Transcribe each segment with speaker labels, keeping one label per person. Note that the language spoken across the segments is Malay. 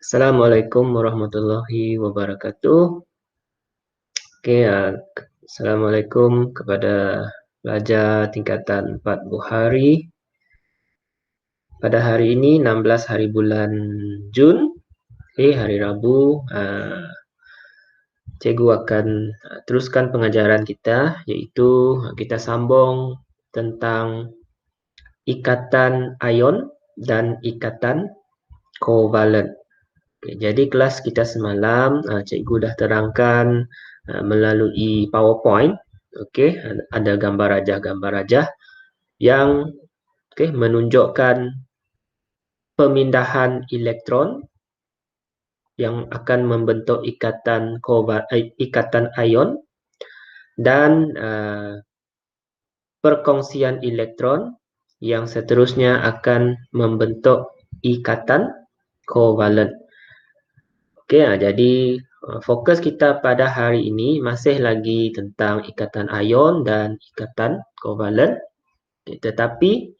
Speaker 1: Assalamualaikum warahmatullahi wabarakatuh. Oke, Assalamualaikum kepada pelajar tingkatan 4 Bukhari. Pada hari ini 16 hari bulan Jun, hari Rabu, cikgu akan teruskan pengajaran kita, iaitu kita sambung tentang ikatan ion dan ikatan kovalen. Okay, jadi kelas kita semalam cikgu dah terangkan melalui PowerPoint. Okey, ada gambar rajah yang menunjukkan pemindahan elektron yang akan membentuk ikatan ion dan perkongsian elektron yang seterusnya akan membentuk ikatan kovalen. Okey, jadi fokus kita pada hari ini masih lagi tentang ikatan ion dan ikatan kovalen. Tetapi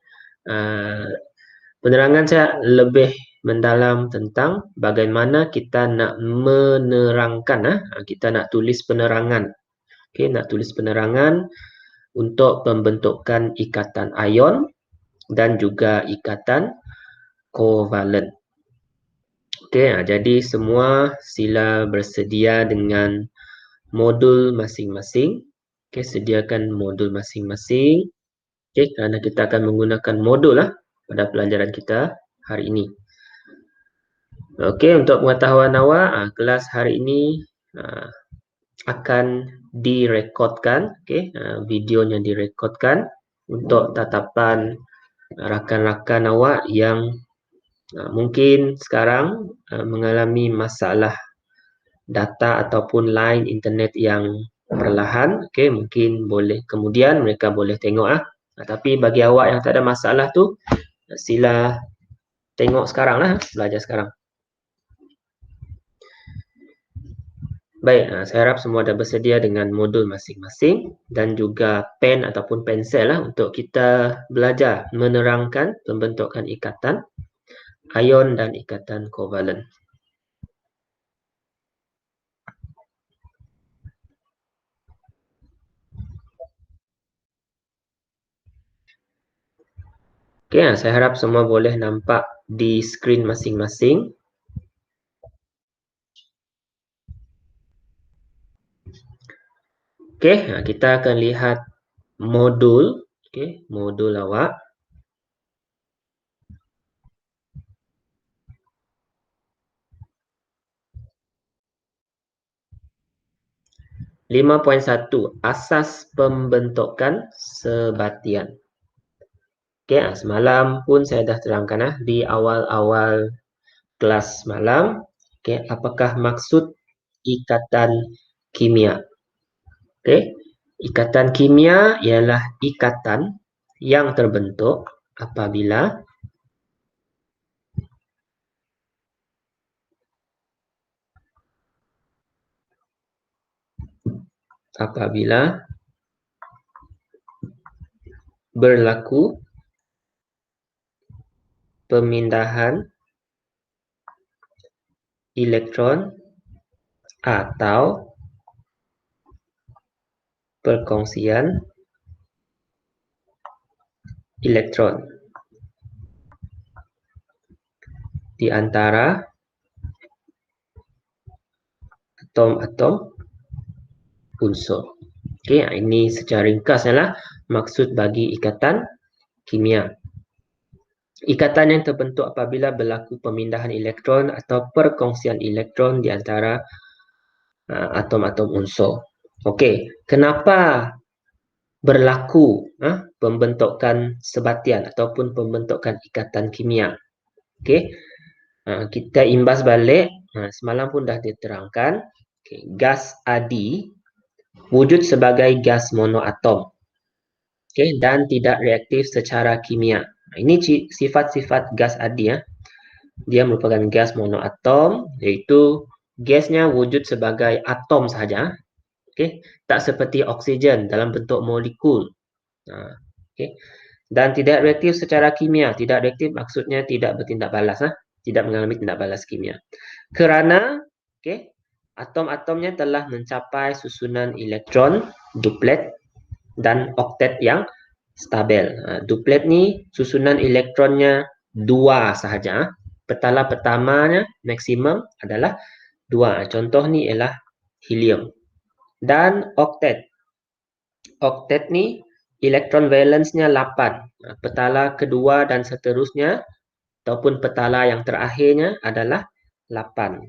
Speaker 1: penerangan saya lebih mendalam tentang bagaimana kita nak menerangkan, kita nak tulis penerangan. Okey, nak tulis penerangan untuk pembentukan ikatan ion dan juga ikatan kovalen. Okey, jadi semua sila bersedia dengan modul masing-masing. Okey, sediakan modul masing-masing. Okey, kerana kita akan menggunakan modul pada pelajaran kita hari ini. Okey, untuk pengetahuan awak, kelas hari ini akan direkodkan. Okey, videonya direkodkan untuk tatapan rakan-rakan awak yang mungkin sekarang mengalami masalah data ataupun line internet yang perlahan. Okey, mungkin boleh kemudian mereka boleh tengok tapi bagi awak yang tak ada masalah tu, sila tengok sekarang belajar sekarang. Baik, saya harap semua dah bersedia dengan modul masing-masing dan juga pen ataupun pensel untuk kita belajar menerangkan pembentukan ikatan ion dan ikatan kovalen. Okey, saya harap semua boleh nampak di skrin masing-masing. Okey, kita akan lihat modul, modul awak. (5.1) Asas pembentukan sebatian. Okey, semalam pun saya dah terangkan di awal-awal kelas malam. Okey, apakah maksud ikatan kimia? Okey, ikatan kimia ialah ikatan yang terbentuk apabila berlaku pemindahan elektron atau perkongsian elektron di antara atom-atom unsur. Okey, ini secara ringkas adalah maksud bagi ikatan kimia. Ikatan yang terbentuk apabila berlaku pemindahan elektron atau perkongsian elektron di antara atom-atom unsur. Okey, kenapa berlaku pembentukan sebatian ataupun pembentukan ikatan kimia? Okey, kita imbas balik, semalam pun dah diterangkan. Okay, gas adi wujud sebagai gas monoatom, dan tidak reaktif secara kimia. Ini sifat-sifat gas adi. Dia merupakan gas monoatom, iaitu gasnya wujud sebagai atom sahaja. Tak seperti oksigen dalam bentuk molekul. Dan tidak reaktif secara kimia. Tidak reaktif maksudnya tidak bertindak balas. tidak mengalami tindak balas kimia. Kerana atom-atomnya telah mencapai susunan elektron duplet dan oktet yang stabil. Duplet ni susunan elektronnya 2 sahaja. Petala pertamanya maksimum adalah 2. Contoh ni ialah helium. Dan oktet. Oktet ni elektron valensnya 8. Petala kedua dan seterusnya ataupun petala yang terakhirnya adalah 8.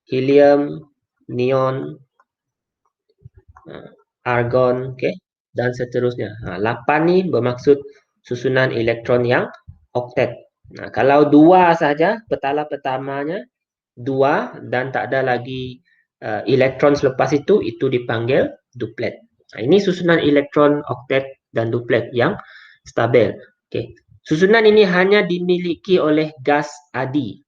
Speaker 1: Helium, neon, argon, dan seterusnya. 8 ni bermaksud susunan elektron yang oktet. Kalau 2 saja, petala pertamanya 2 dan tak ada lagi elektron selepas itu dipanggil duplet. Ini susunan elektron oktet dan duplet yang stabil. Susunan ini hanya dimiliki oleh gas adi.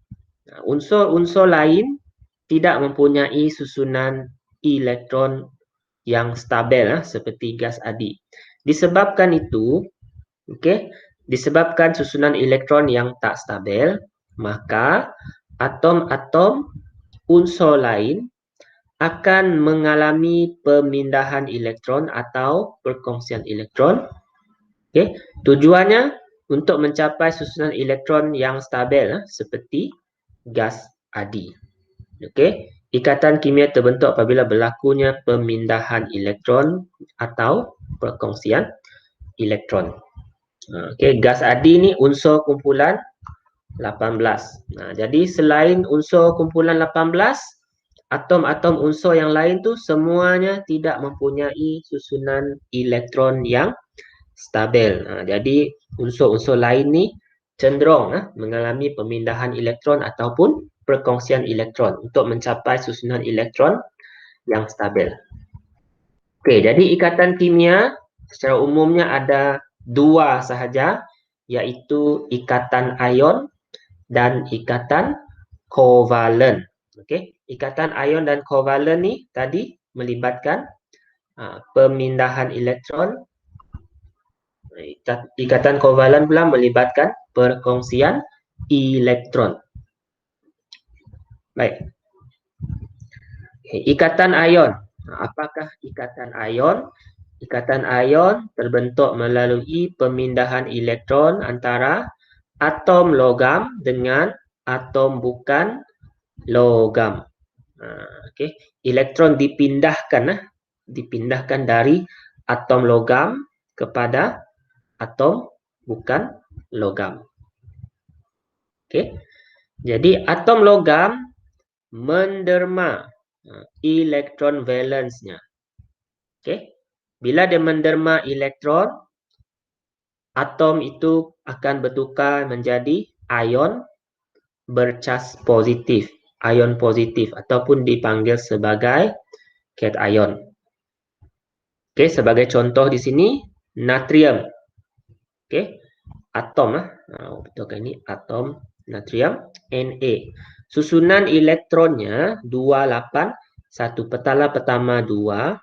Speaker 1: Unsur-unsur lain tidak mempunyai susunan elektron yang stabil seperti gas adi. Disebabkan itu, disebabkan susunan elektron yang tak stabil, maka atom-atom unsur lain akan mengalami pemindahan elektron atau perkongsian elektron. Tujuannya untuk mencapai susunan elektron yang stabil seperti gas adi. Ikatan kimia terbentuk apabila berlakunya pemindahan elektron atau perkongsian elektron. Gas adi ni unsur kumpulan 18. Jadi selain unsur kumpulan 18, atom-atom unsur yang lain tu semuanya tidak mempunyai susunan elektron yang stabil. Jadi unsur-unsur lain ni cenderung mengalami pemindahan elektron ataupun perkongsian elektron untuk mencapai susunan elektron yang stabil. Jadi ikatan kimia secara umumnya ada 2 sahaja, iaitu ikatan ion dan ikatan kovalen. Ikatan ion dan kovalen ni tadi melibatkan pemindahan elektron. Ikatan kovalen pula melibatkan perkongsian elektron. Baik. Ikatan ion. Apakah ikatan ion? Ikatan ion terbentuk melalui pemindahan elektron antara atom logam dengan atom bukan logam. Elektron dipindahkan dari atom logam kepada atom bukan logam. Jadi atom logam menderma elektron valensnya. Bila dia menderma elektron, atom itu akan bertukar menjadi ion bercas positif, ion positif ataupun dipanggil sebagai cation. Sebagai contoh di sini natrium. Atom betulkan ini atom natrium Na. Susunan elektronnya 281. Petala pertama 2,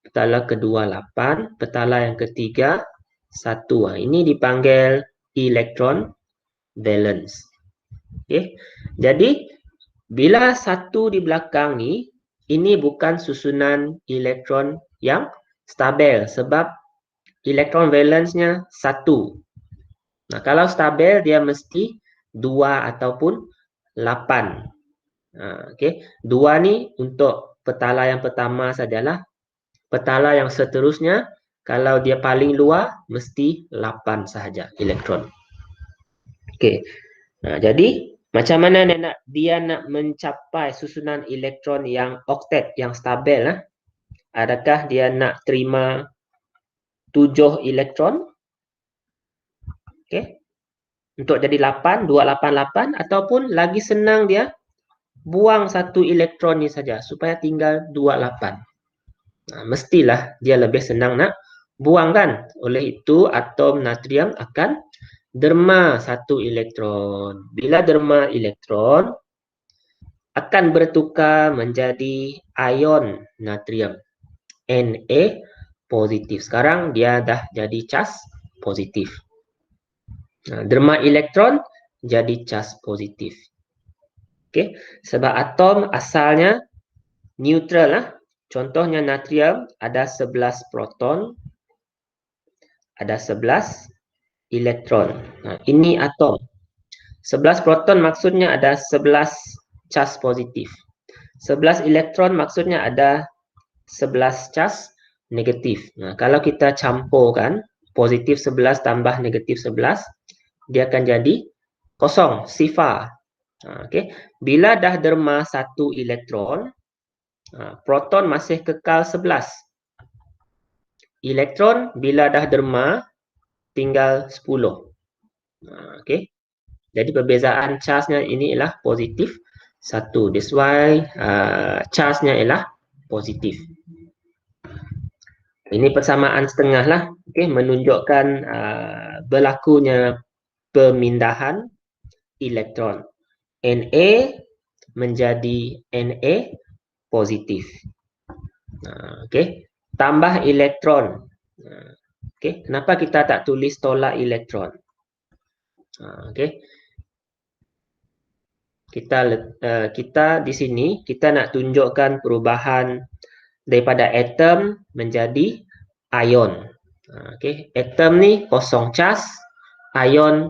Speaker 1: petala kedua 8, petala yang ketiga 1. Ini dipanggil elektron valence. Jadi bila 1 di belakang ni, ini bukan susunan elektron yang stabil sebab elektron valensnya 1. Kalau stabil dia mesti 2 ataupun 8. 2 ni untuk petala yang pertama sajalah. Petala yang seterusnya kalau dia paling luar mesti 8 sahaja elektron. Jadi macam mana dia nak mencapai susunan elektron yang oktet yang stabil? Adakah dia nak terima 7 elektron? Untuk jadi 8, 288 ataupun lagi senang dia buang 1 elektron ni saja supaya tinggal 28. Mestilah dia lebih senang nak buang kan? Oleh itu atom natrium akan derma 1 elektron. Bila derma elektron akan bertukar menjadi ion natrium Na positif. Sekarang dia dah jadi cas positif. Derma elektron jadi cas positif. Okey, sebab atom asalnya neutral lah. Contohnya natrium ada 11 proton, ada 11 elektron. Ini atom. 11 proton maksudnya ada 11 cas positif. 11 elektron maksudnya ada 11 cas negatif. Kalau kita campurkan positif 11 tambah negatif 11, dia akan jadi kosong, sifar. Okay. Bila dah derma 1 elektron, proton masih kekal 11. Elektron bila dah derma tinggal 10. Okay. Jadi perbezaan charge-nya ini ialah positif 1. That's why charge-nya ialah positif. Ini persamaan setengah lah. Okay, menunjukkan berlakunya pemindahan elektron. Na menjadi Na positif. Okay. Tambah elektron. Okay. Kenapa kita tak tulis tolak elektron? Okay. Kita di sini kita nak tunjukkan perubahan daripada atom menjadi ion. Okay. Atom ni kosong cas, ion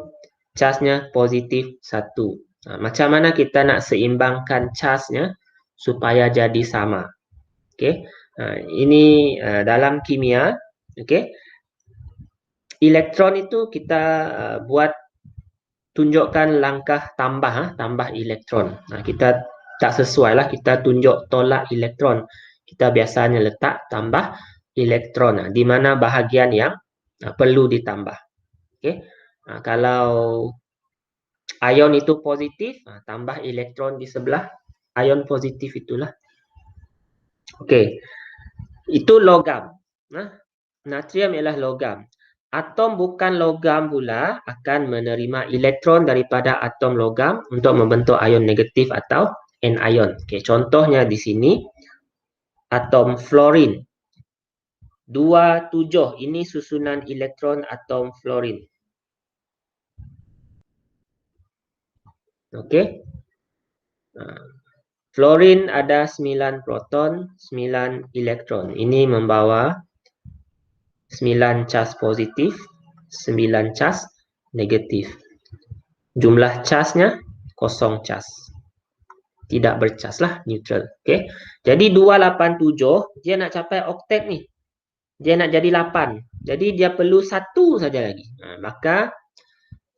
Speaker 1: casnya positif 1. Macam mana kita nak seimbangkan casnya supaya jadi sama? Okay. Ini dalam kimia. Okay. Elektron itu kita buat tunjukkan langkah tambah elektron. Kita tak sesuai lah, kita tunjuk tolak elektron. Kita biasanya letak tambah elektron di mana bahagian yang perlu ditambah. Okay. Kalau ion itu positif, tambah elektron di sebelah ion positif itulah. Okay. Itu logam. Natrium ialah logam. Atom bukan logam pula akan menerima elektron daripada atom logam untuk membentuk ion negatif atau anion. Okay, contohnya di sini atom fluorin 27. Ini susunan elektron atom fluorin. Okey. Fluorin ada 9 proton, 9 elektron. Ini membawa 9 cas positif, 9 cas negatif. Jumlah casnya kosong cas. Tidak bercas lah, neutral. Okay. Jadi 287, dia nak capai oktet ni. Dia nak jadi 8. Jadi dia perlu 1 saja lagi. Maka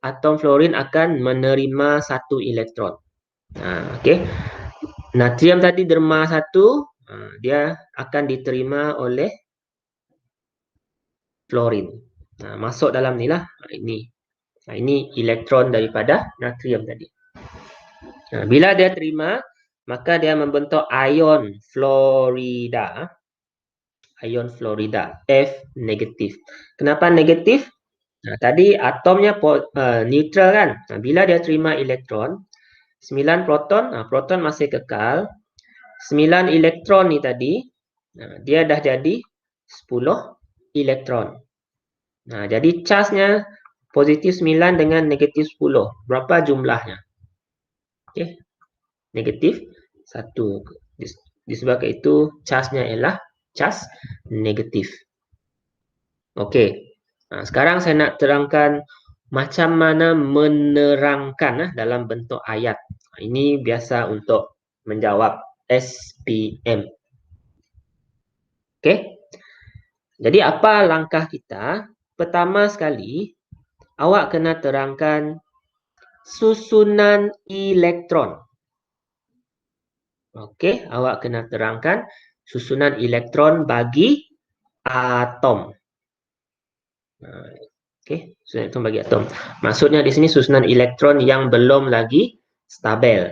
Speaker 1: atom fluorin akan menerima 1 elektron. Okay. Natrium tadi derma 1, dia akan diterima oleh fluorin. Masuk dalam ni lah. Ini elektron daripada natrium tadi. Bila dia terima, maka dia membentuk ion fluorida. Ion fluorida, F negatif. Kenapa negatif? Tadi atomnya neutral kan. Bila dia terima elektron, 9 proton, proton masih kekal. 9 elektron ni tadi, dia dah jadi 10 elektron. Jadi charge-nya positif 9 dengan negatif 10. Berapa jumlahnya? Okay. Negatif 1. Disebabkan itu charge-nya ialah charge negatif. Okey. Sekarang saya nak terangkan macam mana menerangkan dalam bentuk ayat. Ini biasa untuk menjawab SPM. Okey. Jadi apa langkah kita? Pertama sekali, awak kena terangkan susunan elektron. Okey, awak kena terangkan susunan elektron bagi atom. Okey, susunan elektron bagi atom. Maksudnya di sini susunan elektron yang belum lagi stabil.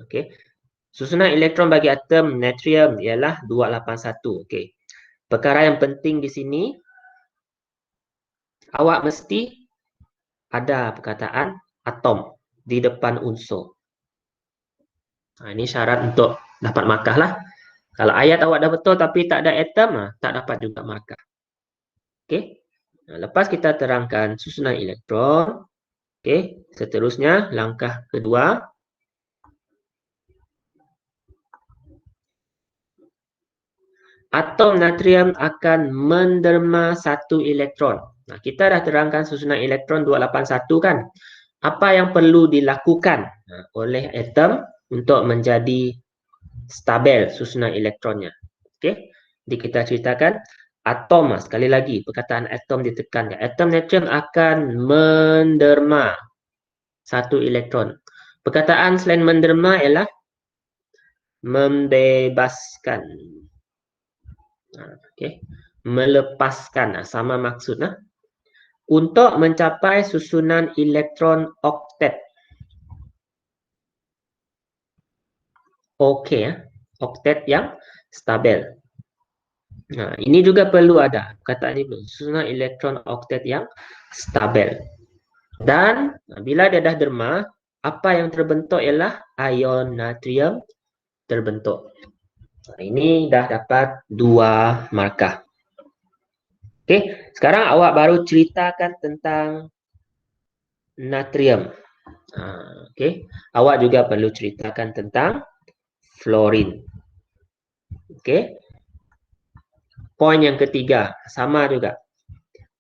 Speaker 1: Okey. Susunan elektron bagi atom natrium ialah 281. Okey. Perkara yang penting di sini, awak mesti ada perkataan atom di depan unsur. Ini syarat untuk dapat markah lah. Kalau ayat awak dah betul tapi tak ada atom, tak dapat juga markah. Okey. Lepas kita terangkan susunan elektron, Okey, seterusnya langkah kedua. Atom natrium akan menderma satu elektron. Nah, kita dah terangkan susunan elektron 281 kan? Apa yang perlu dilakukan oleh atom untuk menjadi stabil susunan elektronnya? Okey, jadi kita ceritakan atom, sekali lagi perkataan atom ditekankan. Atom natrium akan menderma satu elektron. Perkataan selain menderma ialah membebaskan. Okey, melepaskan, sama maksud. Untuk mencapai susunan elektron oktet. Okey, oktet yang stabil. Nah, ini juga perlu ada perkataan ini, susunan elektron oktet yang stabil. Dan bila dia dah derma, apa yang terbentuk ialah ion natrium terbentuk. Nah, ini dah dapat 2 markah. Okey, sekarang awak baru ceritakan tentang natrium. Okey, awak juga perlu ceritakan tentang fluorine. Okey. Poin yang ketiga, sama juga.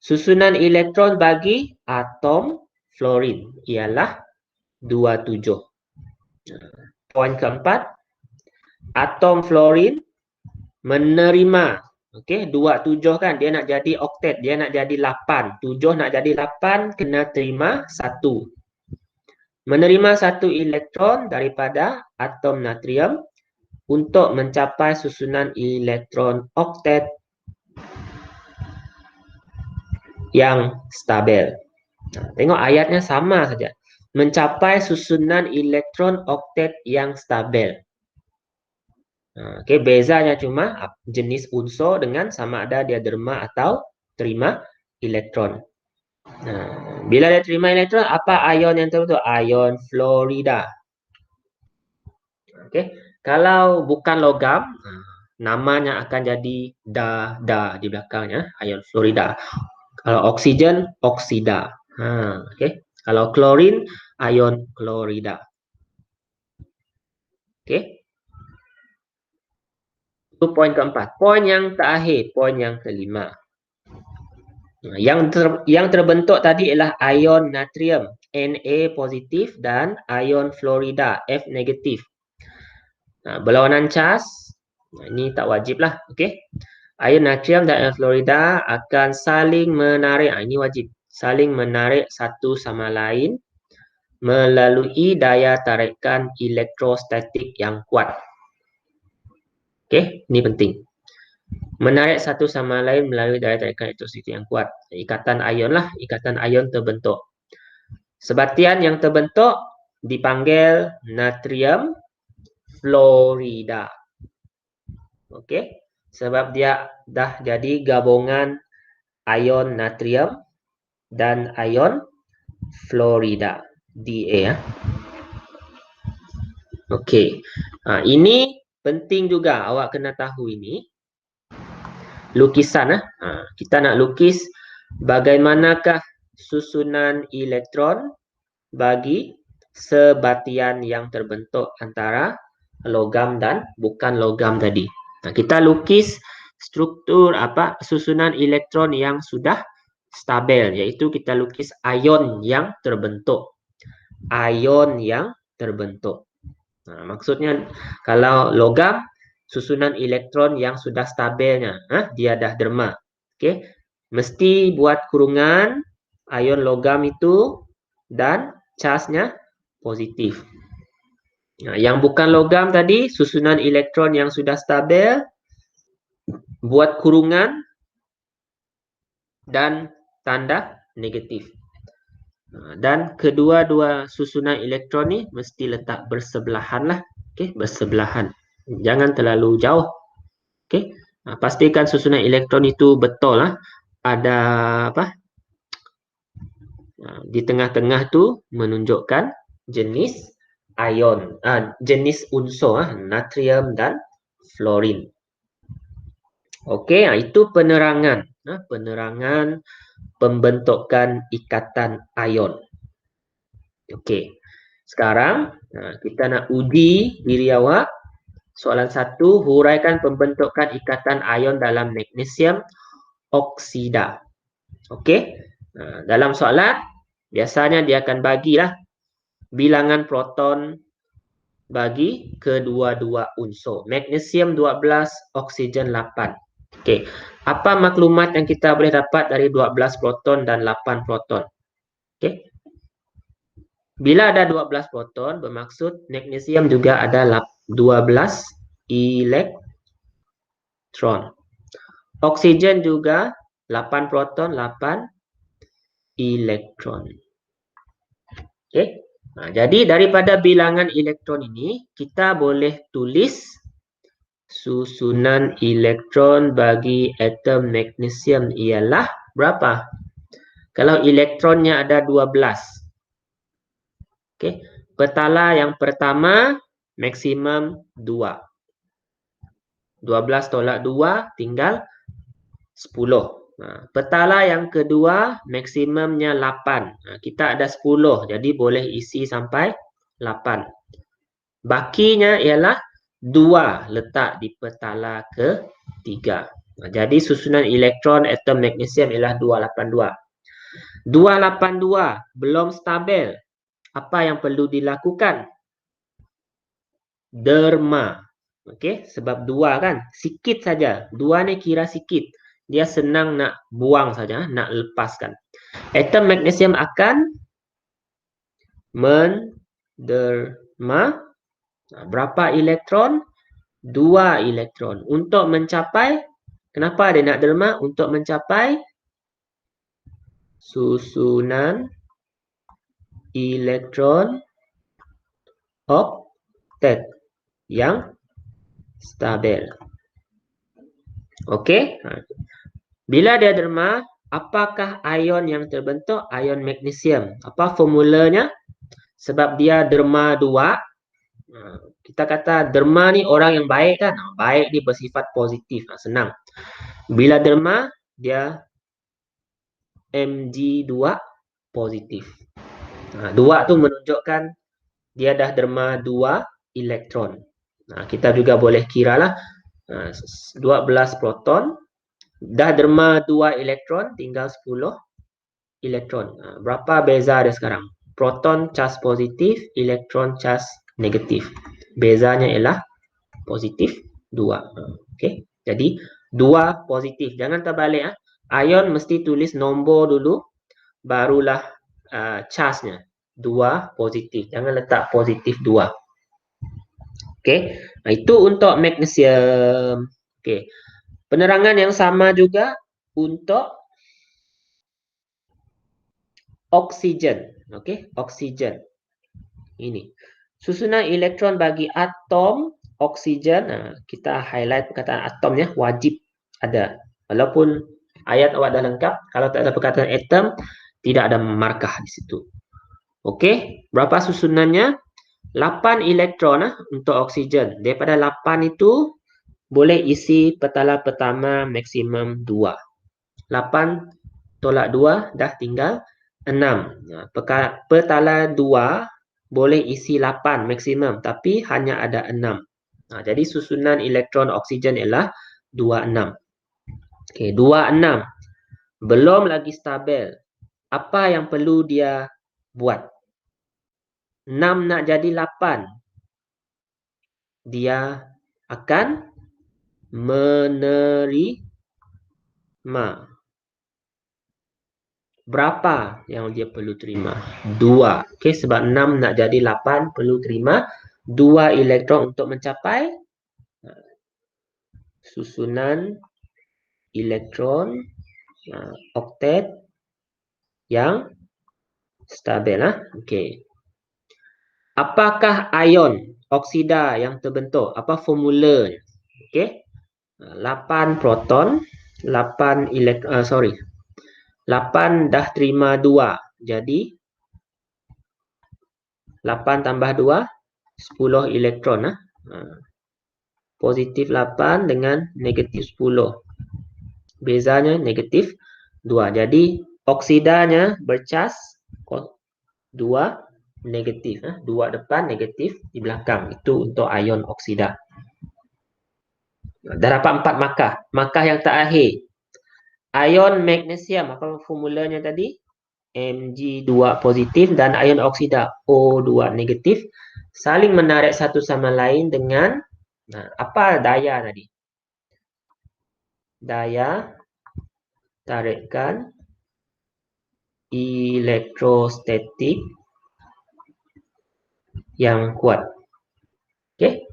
Speaker 1: Susunan elektron bagi atom fluorine ialah 27. Poin keempat, atom fluorine menerima, okey, 27 kan, dia nak jadi oktet, dia nak jadi 8. 7 nak jadi 8, kena terima 1. Menerima 1 elektron daripada atom natrium untuk mencapai susunan elektron oktet yang stabil. Tengok ayatnya sama saja. Mencapai susunan elektron oktet yang stabil. Okey, bezanya cuma jenis unsur dengan sama ada dia derma atau terima elektron. Bila dia terima elektron, apa ion yang terbentuk? Ion fluorida. Okey, kalau bukan logam, namanya akan jadi Da di belakangnya, ion fluorida. Kalau oksigen, oksida. Okey. Kalau klorin, ion klorida. Okey. Itu poin keempat. Poin yang terakhir, poin yang kelima. Yang terbentuk tadi ialah ion natrium, Na positif, dan ion fluorida, F negatif. Berlawanan cas, ini tak wajib lah. Okey. Ion natrium dan ion fluorida akan saling menarik. Ini wajib. Saling menarik satu sama lain melalui daya tarikan elektrostatik yang kuat. Okey, ini penting. Menarik satu sama lain melalui daya tarikan elektrostatik yang kuat. Ikatan ion lah, ikatan ion terbentuk. Sebatian yang terbentuk dipanggil natrium fluorida. Okey, sebab dia dah jadi gabungan ion natrium dan ion fluorida, Da. Okey, ini penting juga awak kena tahu ini. Lukisan. Kita nak lukis bagaimanakah susunan elektron bagi sebatian yang terbentuk antara logam dan bukan logam tadi. Kita lukis struktur susunan elektron yang sudah stabil, iaitu kita lukis ion yang terbentuk. Ion yang terbentuk. Maksudnya kalau logam, susunan elektron yang sudah stabilnya, dia dah derma. Okey, mesti buat kurungan ion logam itu dan charge-nya positif. Yang bukan logam tadi, susunan elektron yang sudah stabil, buat kurungan dan tanda negatif. Dan kedua-dua susunan elektron ni mesti letak bersebelahan lah. Okey, bersebelahan. Jangan terlalu jauh. Okey. Pastikan susunan elektron itu betul lah. Ada di tengah-tengah tu menunjukkan jenis ion, jenis unsur natrium dan fluorine. Okey, itu penerangan, penerangan pembentukan ikatan ion. Okey. Sekarang kita nak uji diri awak. Soalan 1, huraikan pembentukan ikatan ion dalam magnesium oksida. Okey. Dalam soalan biasanya dia akan bagilah bilangan proton bagi kedua-dua unsur. Magnesium 12, oksigen 8. Okey. Apa maklumat yang kita boleh dapat dari 12 proton dan 8 proton? Okey. Bila ada 12 proton, bermaksud magnesium juga ada 12 elektron. Oksigen juga 8 proton, 8 elektron. Okey. Jadi daripada bilangan elektron ini, kita boleh tulis susunan elektron bagi atom magnesium ialah berapa? Kalau elektronnya ada 12. Okey. Petala yang pertama maksimum 2. 12 tolak 2 tinggal 10. Petala yang kedua maksimumnya 8. Kita ada 10, jadi boleh isi sampai 8. Bakinya ialah 2 letak di petala ketiga. Jadi susunan elektron atom magnesium ialah 282. 282 belum stabil. Apa yang perlu dilakukan? Derma. Okey, sebab 2 kan sikit saja. 2 ni kira sikit. Dia senang nak buang saja, nak lepaskan. Atom magnesium akan menderma berapa elektron? 2 elektron. Untuk mencapai, kenapa dia nak derma? Untuk mencapai susunan elektron oktet yang stabil. Okey. Bila dia derma, apakah ion yang terbentuk? Ion magnesium. Apa formulanya? Sebab dia derma 2. Kita kata derma ni orang yang baik kan? Baik ni bersifat positif. Senang. Bila derma, dia Mg2 positif. 2 tu menunjukkan dia dah derma 2 elektron. Kita juga boleh kira lah 12 proton, dah derma 2 elektron, tinggal 10 elektron. Berapa beza dia sekarang? Proton cas positif, elektron cas negatif. Bezanya ialah positif 2. Okey. Jadi 2 positif. Jangan terbalik. Ion mesti tulis nombor dulu, barulah charge-nya. 2 positif. Jangan letak positif 2. Okey. Itu untuk magnesium. Okey. Penerangan yang sama juga untuk oksigen. Okey, oksigen. Ini. Susunan elektron bagi atom oksigen. Kita highlight perkataan atom ya, wajib ada. Walaupun ayat awak dah lengkap, kalau tak ada perkataan atom, tidak ada markah di situ. Okey, berapa susunannya? 8 elektron untuk oksigen. Daripada 8 itu boleh isi petala pertama maksimum 2. 8 tolak 2 dah tinggal 6. Petala 2 boleh isi 8 maksimum, tapi hanya ada 6. Jadi susunan elektron oksigen ialah 26. Okey, 26. Belum lagi stabil. Apa yang perlu dia buat? 6 nak jadi 8. Dia akan menerima. Berapa yang dia perlu terima? 2. Okey, sebab 6 nak jadi 8 perlu terima 2 elektron untuk mencapai susunan elektron oktet yang stabil. Okey. Apakah ion oksida yang terbentuk? Apa formulanya? Okey. 8 proton, 8 dah terima 2. Jadi 8 tambah 2 10 elektron. Positif 8 dengan negatif 10. Bezanya negatif 2. Jadi oksidanya bercas 2 negatif. Dua depan, negatif di belakang. Itu untuk ion oksida. Dah dapat 4 markah. Markah yang terakhir. Ion magnesium, apa formulanya tadi? Mg2 positif dan ion oksida O2 negatif saling menarik satu sama lain dengan apa daya tadi? Daya tarikan elektrostatik yang kuat. Okey.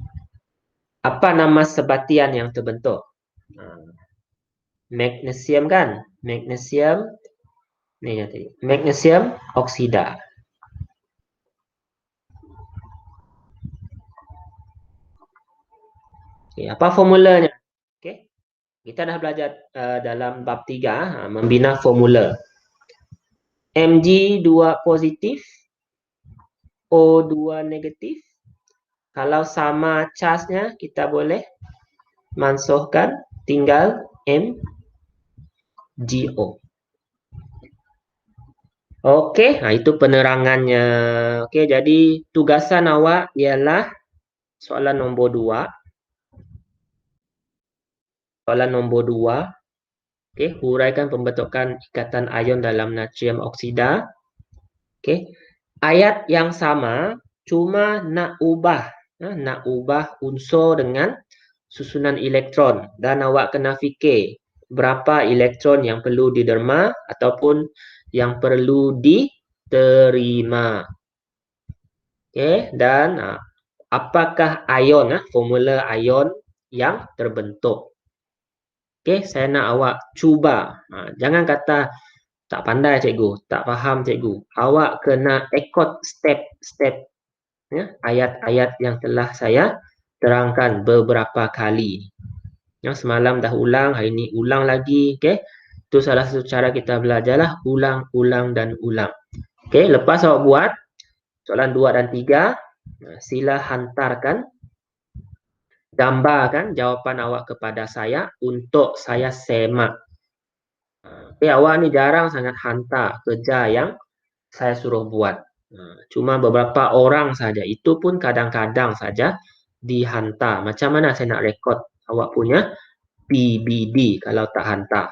Speaker 1: Apa nama sebatian yang terbentuk? Magnesium kan? Magnesium ni tadi. Magnesium oksida. Okay, apa formulanya? Okay. Kita dah belajar dalam bab 3 membina formula. Mg2 positif, O2 negatif. Kalau sama charge-nya kita boleh mansuhkan tinggal MgO. Okey, itu penerangannya. Okey, jadi tugasan awak ialah soalan nombor 2. Soalan nombor 2. Okey, huraikan pembentukan ikatan ion dalam natrium oksida. Okey. Ayat yang sama cuma nak ubah unsur dengan susunan elektron dan awak kena fikir berapa elektron yang perlu diderma ataupun yang perlu diterima. Okey, dan apakah ion formula ion yang terbentuk. Okey, saya nak awak cuba. Jangan kata tak pandai cikgu, tak faham cikgu. Awak kena ikut step-step ayat-ayat yang telah saya terangkan beberapa kali. Semalam dah ulang, hari ini ulang lagi. Okey. Itu salah satu cara kita belajarlah, ulang, ulang dan ulang. Okey, lepas awak buat soalan 2 dan 3, sila hantarkan gambarkan jawapan awak kepada saya untuk saya semak. Okey, awak ni jarang sangat hantar kerja yang saya suruh buat. Cuma beberapa orang saja. Itu pun kadang-kadang saja dihantar. Macam mana saya nak rekod awak punya PBD kalau tak hantar?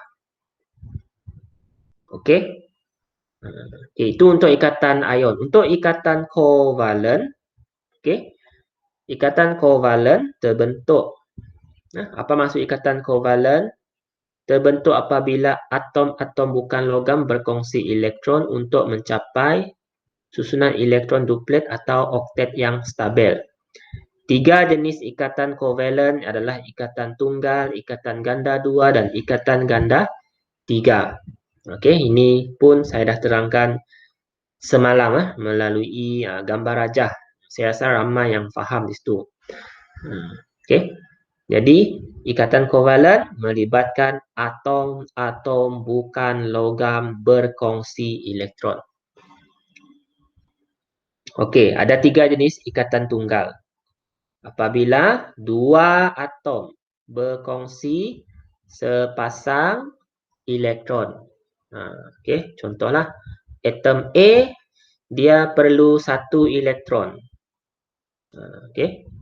Speaker 1: Okey. Okay, itu untuk ikatan ion. Untuk ikatan kovalen, okey. Ikatan kovalen terbentuk. Apa maksud ikatan kovalen? Terbentuk apabila atom-atom bukan logam berkongsi elektron untuk mencapai susunan elektron duplet atau oktet yang stabil. 3 jenis ikatan kovalen adalah ikatan tunggal, ikatan ganda 2 dan ikatan ganda 3. Okey, ini pun saya dah terangkan semalam melalui gambar rajah. Saya rasa ramai yang faham di situ. Okey. Jadi, ikatan kovalen melibatkan atom-atom bukan logam berkongsi elektron. Okey, ada 3 jenis ikatan tunggal. Apabila 2 atom berkongsi sepasang elektron. Okey, contohlah atom A dia perlu 1 elektron. Okey.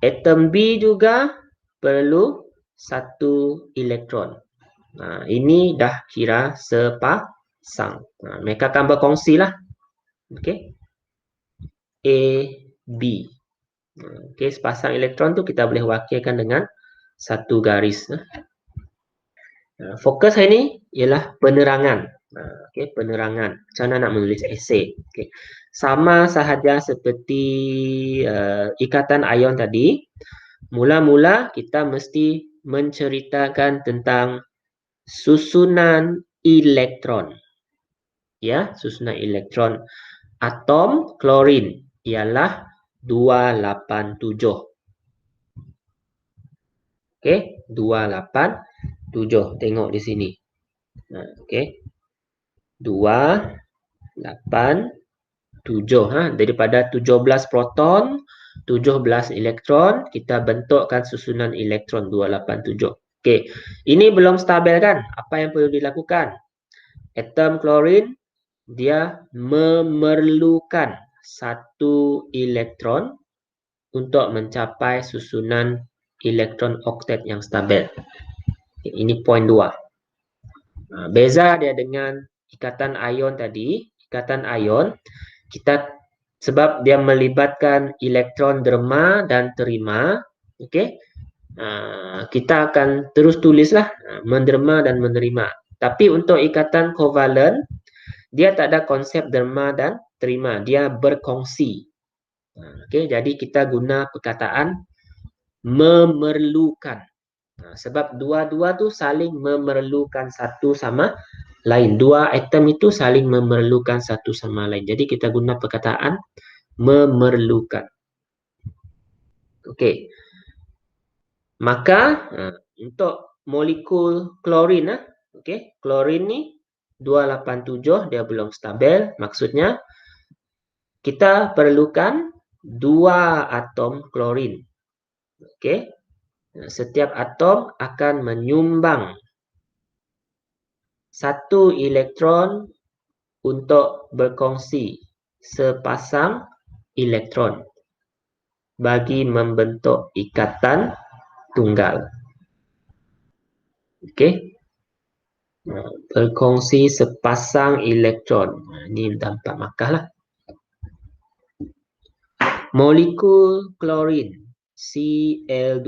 Speaker 1: Atom B juga perlu 1 elektron. Ini dah kira sepasang. Mereka akan berkongsilah. Okey. A, B. Okey, sepasang elektron tu kita boleh wakilkan dengan 1 garis. Fokus hari ni ialah penerangan. Okey, penerangan. Macam mana nak menulis esei. Okey. Sama sahaja seperti ikatan ion tadi. Mula-mula kita mesti menceritakan tentang susunan elektron. Ya, susunan elektron. Atom klorin ialah 287. Okey, 287. Tengok di sini. Okey. 287. Daripada 17 proton, 17 elektron, kita bentukkan susunan elektron 287. Okey. Ini belum stabil kan? Apa yang perlu dilakukan? Atom klorin dia memerlukan satu elektron untuk mencapai susunan elektron oktet yang stabil. Ini poin 2. Beza dia dengan ikatan ion tadi. Ikatan ion, sebab dia melibatkan elektron derma dan terima, okey. Kita akan terus tulislah menderma dan menerima. Tapi untuk ikatan kovalen, dia tak ada konsep derma dan terima, dia berkongsi. Okey, jadi kita guna perkataan memerlukan. Sebab dua-dua tu saling memerlukan satu sama lain. Dua atom itu saling memerlukan satu sama lain. Jadi kita guna perkataan memerlukan. Okey. Maka untuk molekul klorin, okey, klorin ni 287 dia belum stabil. Maksudnya kita perlukan 2 atom klorin. Okey. Setiap atom akan menyumbang 1 elektron untuk berkongsi sepasang elektron bagi membentuk ikatan tunggal. Okey. Berkongsi sepasang elektron. Ini dah 4 markah lah. Molekul klorin Cl2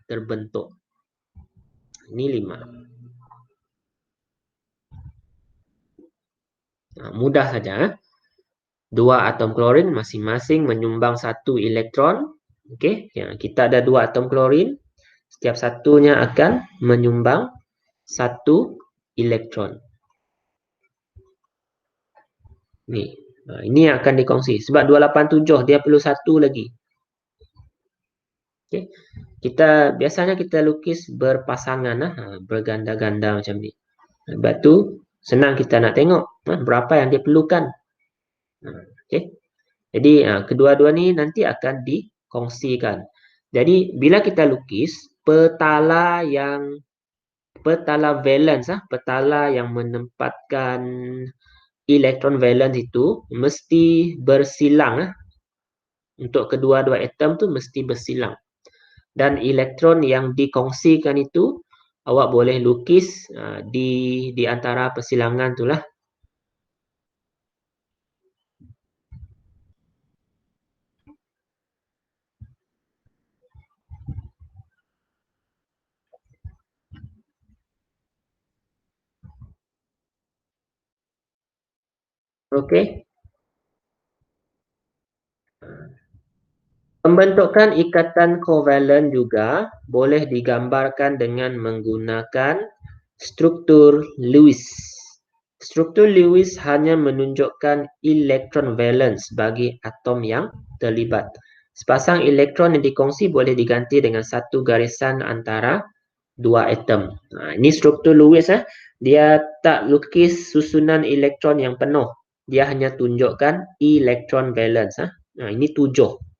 Speaker 1: terbentuk. Ini 5. Mudah saja. 2 atom klorin masing-masing menyumbang 1 elektron. Okey, kita ada 2 atom klorin. Setiap satunya akan menyumbang 1 elektron. Ni. Ini akan dikongsi. Sebab 287 dia perlu 1 lagi. Okay. Biasanya kita lukis berpasangan, berganda-ganda macam ni. Sebab tu senang kita nak tengok berapa yang dia perlukan. Okay. Jadi kedua-dua ni nanti akan dikongsikan. Jadi bila kita lukis petala valence, petala yang menempatkan elektron valence itu mesti bersilang. Untuk kedua-dua atom tu mesti bersilang. Dan elektron yang dikongsikan itu awak boleh lukis di antara persilangan tu lah. Okey. Pembentukan ikatan kovalen juga boleh digambarkan dengan menggunakan struktur Lewis. Struktur Lewis hanya menunjukkan elektron valence bagi atom yang terlibat. Sepasang elektron yang dikongsi boleh diganti dengan satu garisan antara dua atom. Ini struktur Lewis. Dia tak lukis susunan elektron yang penuh. Dia hanya tunjukkan elektron valence. Ini 7.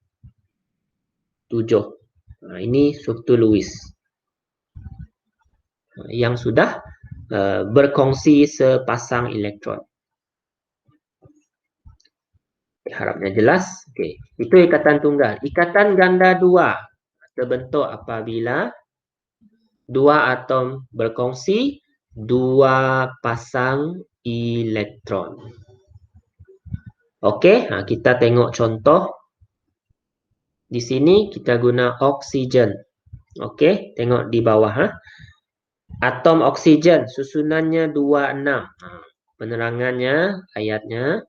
Speaker 1: Ini struktur Lewis yang sudah berkongsi sepasang elektron. Harapnya jelas. Okey, itu ikatan tunggal. Ikatan ganda 2 terbentuk apabila 2 atom berkongsi 2 pasang elektron. Okey, kita tengok contoh. Di sini kita guna oksigen. Okey, tengok di bawah. Atom oksigen susunannya 26. Penerangannya, ayatnya.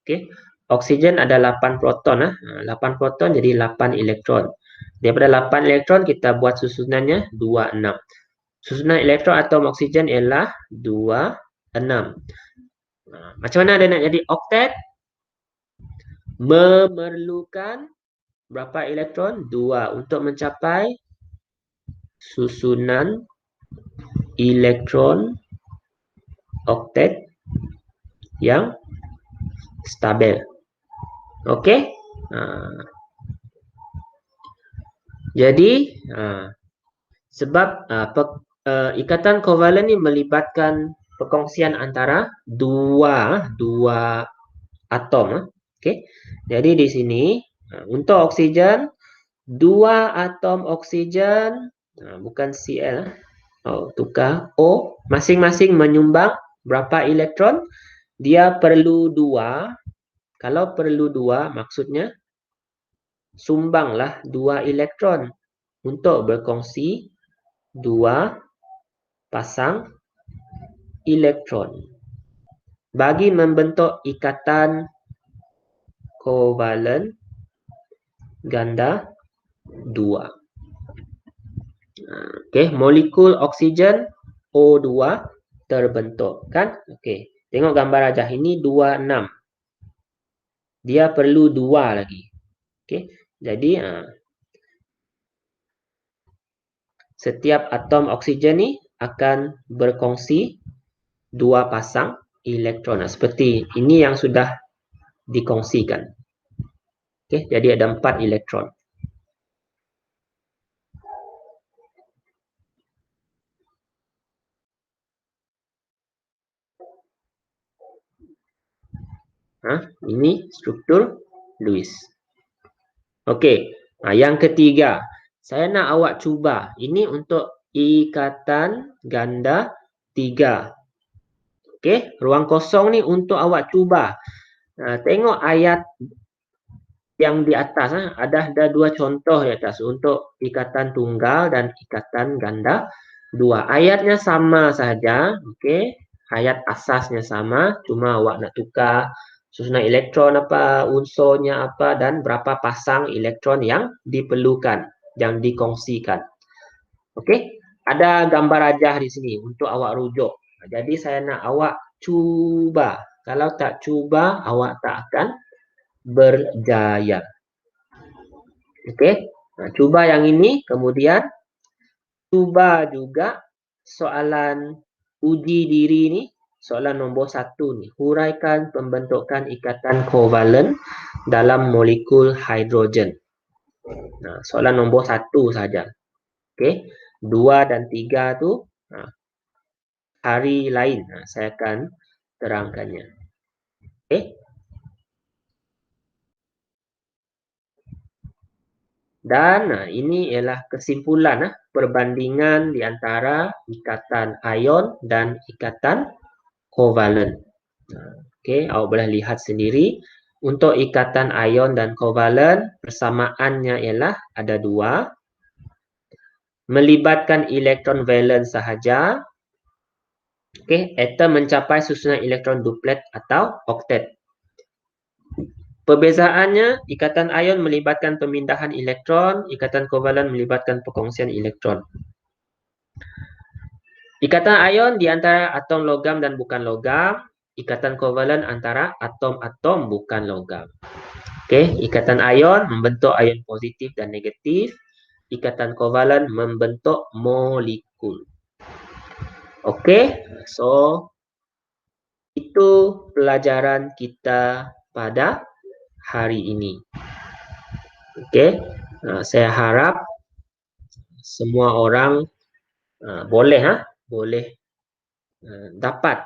Speaker 1: Okey. Oksigen ada 8 proton. 8 proton jadi 8 elektron. Daripada 8 elektron kita buat susunannya 26. Susunan elektron atom oksigen ialah 26. Macam mana dia nak jadi oktet? Memerlukan berapa elektron? 2 untuk mencapai susunan elektron oktet yang stabil. Okey? Jadi sebab ikatan kovalen ni melibatkan perkongsian antara dua atom. Okey. Jadi di sini untuk oksigen, dua atom oksigen, bukan Cl, tukar O, masing-masing menyumbang berapa elektron? Dia perlu 2. Kalau perlu 2, maksudnya sumbanglah 2 elektron untuk berkongsi 2 pasang elektron bagi membentuk ikatan kovalen ganda 2. Okey, molekul oksigen O2 terbentuk kan? Okey, tengok gambar rajah ini 26. Dia perlu 2 lagi. Okey, jadi setiap atom oksigen ni akan berkongsi 2 pasang elektron. Seperti ini yang sudah dikongsikan. Okey, jadi ada 4 elektron. Ini struktur Lewis. Okey, yang ketiga, saya nak awak cuba. Ini untuk ikatan ganda 3. Okey, ruang kosong ni untuk awak cuba. Tengok ayat yang di atas. Ada 2 contoh di atas untuk ikatan tunggal dan ikatan ganda 2. Ayatnya sama saja. Okey, ayat asasnya sama. Cuma awak nak tukar susunan elektron apa, unsurnya apa, dan berapa pasang elektron yang diperlukan, yang dikongsikan. Okey, ada gambar rajah di sini untuk awak rujuk. Jadi saya nak awak cuba. Kalau tak cuba, awak tak akan berjaya. Okey, cuba yang ini, kemudian cuba juga soalan uji diri ni. Soalan nombor 1 ni, huraikan pembentukan ikatan kovalen dalam molekul hidrogen. Soalan nombor 1 saja. Okey, 2 dan 3 tu hari lain saya akan terangkannya. Okey. Dan ini ialah kesimpulan perbandingan di antara ikatan ion dan ikatan kovalen. Okey, awak boleh lihat sendiri. Untuk ikatan ion dan kovalen, persamaannya ialah ada 2. Melibatkan elektron valen sahaja. Okey, atom mencapai susunan elektron duplet atau oktet. Perbezaannya, ikatan ion melibatkan pemindahan elektron, ikatan kovalen melibatkan perkongsian elektron. Ikatan ion di antara atom logam dan bukan logam, ikatan kovalen antara atom-atom bukan logam. Okey, ikatan ion membentuk ion positif dan negatif, ikatan kovalen membentuk molekul. Okey, so itu pelajaran kita pada hari ini. Okey, saya harap semua orang boleh dapat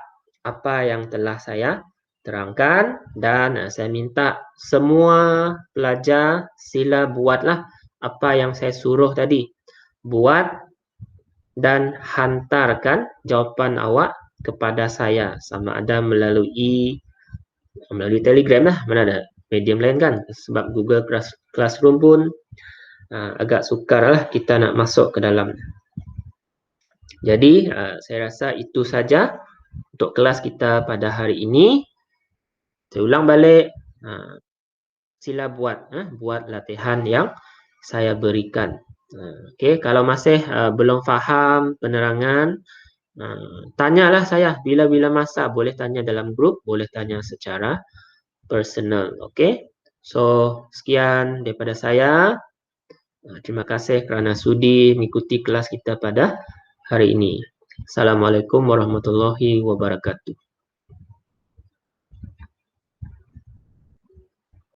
Speaker 1: apa yang telah saya terangkan, dan saya minta semua pelajar sila buatlah apa yang saya suruh tadi. Buat dan hantarkan jawapan awak kepada saya, sama ada melalui Telegram lah, mana ada medium lain kan, sebab Google Classroom pun agak sukar lah kita nak masuk ke dalam. Jadi saya rasa itu saja untuk kelas kita pada hari ini. Saya ulang balik, sila buat latihan yang saya berikan. Okey, kalau masih belum faham penerangan, tanyalah saya bila-bila masa. Boleh tanya dalam grup, boleh tanya secara personal. Okey, so sekian daripada saya. Terima kasih kerana sudi mengikuti kelas kita pada hari ini. Assalamualaikum warahmatullahi wabarakatuh.